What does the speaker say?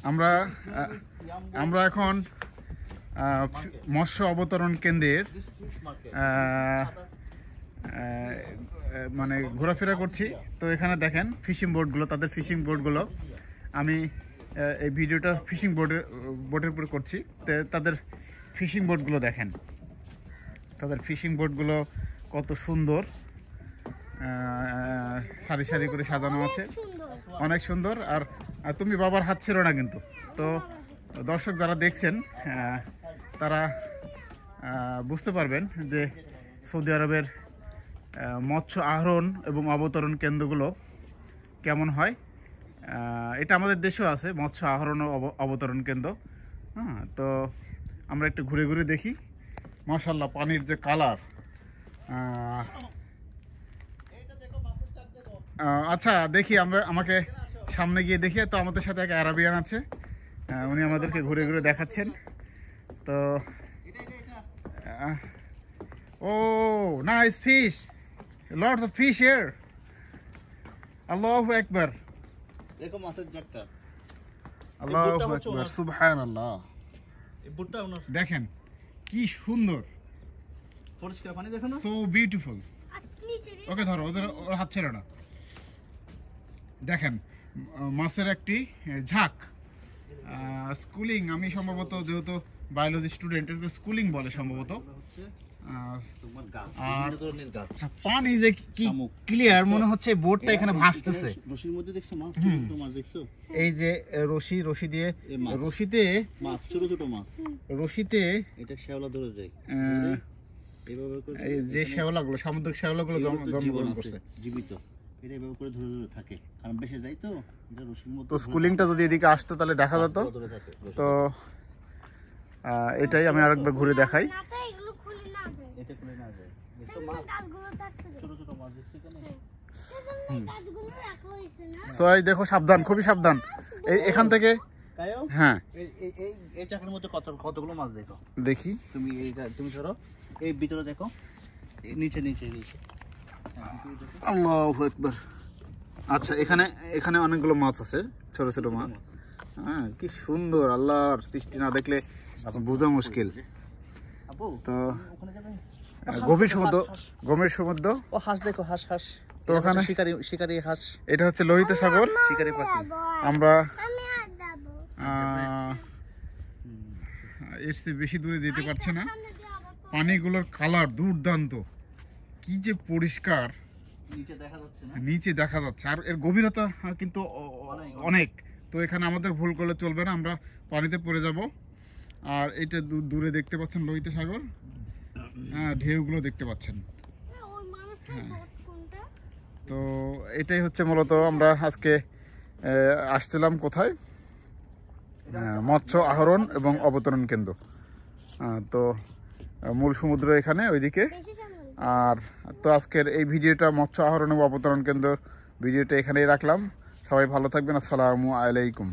আমরা আমরা এখন মৎস্য অবতরণ কেন্দ্রের মানে ঘোরাফেরা করছি। তো এখানে দেখেন ফিশিং বোটগুলো, তাদের ফিশিং বোটগুলো। আমি এই ভিডিওটা ফিশিং বোটের উপর করছি। তাদের ফিশিং বোটগুলো দেখেন, তাদের ফিশিং বোটগুলো কত সুন্দর, সারি সারি করে সাজানো আছে, অনেক সুন্দর। আর তুমি বাবার হাত ছিল না কিন্তু। তো দর্শক যারা দেখছেন তারা বুঝতে পারবেন যে সৌদি আরবের মৎস্য আহরণ এবং অবতরণ কেন্দ্রগুলো কেমন হয়। এটা আমাদের দেশেও আছে মৎস্য আহরণ ও অবতরণ কেন্দ্র। হ্যাঁ, তো আমরা একটু ঘুরে ঘুরে দেখি। মাশাআল্লাহ, পানির যে কালার। আচ্ছা দেখি, আমাকে সামনে গিয়ে দেখি। তো আমাদের সাথে এক আরাবিয়ান আছে, উনি আমাদেরকে ঘুরে ঘুরে দেখাচ্ছেন। তো ও nice fish, lots of fish here. আল্লাহু আকবার, দেখো মাছের জাতটা। আল্লাহু আকবার, সুবহানাল্লাহ। এই বুটটা ওনার দেখেন কি সুন্দর, পরিষ্কার পানি, দেখো না, সো বিউটিফুল। ওকে ধরো, ওর হাত ছেড়ে না। দেখেন মাছের একটি ঝাঁক। স্কুলিং, আমি সম্ভবত যেহেতু বায়োলজি স্টুডেন্ট, স্কুলিং বলে সম্ভবত। আর পানি যে কি ক্লিয়ার, মনে হচ্ছে বোটটা এখানে ভাসতেছে। রশির মধ্যে দেখছো মাছ, ছোট মাছ দেখছো? এই যে রশি দিয়ে, রশিতে মাছ, ছোট ছোট মাছ, রশিতে এটা শ্যাওলা ধরে যায়। এইভাবে করে এই যে শ্যাওলাগুলো, সামুদ্রিক শ্যাওলাগুলো জন্মগ্রহণ করছে, জীবিত। এটা এভাবে করে ধরে ধরে থাকে, কারণ বেশি যায় তো এটা রশির মধ্যে। তো স্কুলিংটা যদি এদিকে আসতো তাহলে দেখা যেত। তো এটাই আমি আরেকবার ঘুরে দেখাই। এটা খুলে না যায়, দেখো মাছ, ছোট ছোট মাছ দেখছো এখানে। সোয়াই দেখো, সাবধান, খুবই সাবধান এখান থেকে। হ্যাঁ, এই চাকের মধ্যে কতগুলো মাছ দেখো, দেখি। তুমি ধরো এই ভিতরে দেখো, নিচে নিচে নিচে। আল্লাহু আকবার। আচ্ছা, এখানে অনেকগুলো মাছ আছে, ছোট ছোট মাছ। হ্যাঁ, কি সুন্দর, আল্লাহর সৃষ্টি না দেখলে বোঝা মুশকিল। তো গভীর সমুদ্র। ও হাঁস দেখো, হাঁস হাঁস। তো ওখানে শিকারি হাঁস। এটা হচ্ছে লোহিত সাগর, শিকারি পাখি। আমরা এর চেয়ে বেশি দূরে যেতে পারছে না। পানিগুলোর কালার দুর্দান্ত, কি যে পরিষ্কার, নিচে দেখা যাচ্ছে। আর এর গভীরতা কিন্তু অনেক। তো এখানে আমাদের ভুল করলে চলবে না, আমরা পানিতে পড়ে যাব। আর এটা দূরে দেখতে পাচ্ছেন লোহিত সাগর, হ্যাঁ, ঢেউগুলো দেখতে পাচ্ছেন। হ্যাঁ, তো এটাই হচ্ছে মূলত আমরা আজকে আসছিলাম কোথায়, মৎস্য আহরণ এবং অবতরণ কেন্দ্র। তো মূল সমুদ্র এখানে ওইদিকে। আর তো আজকের এই ভিডিওটা মৎস্য আহরণ এবং অবতরণ কেন্দ্র ভিডিওটা এখানেই রাখলাম। সবাই ভালো থাকবেন, আসসালামু আলাইকুম।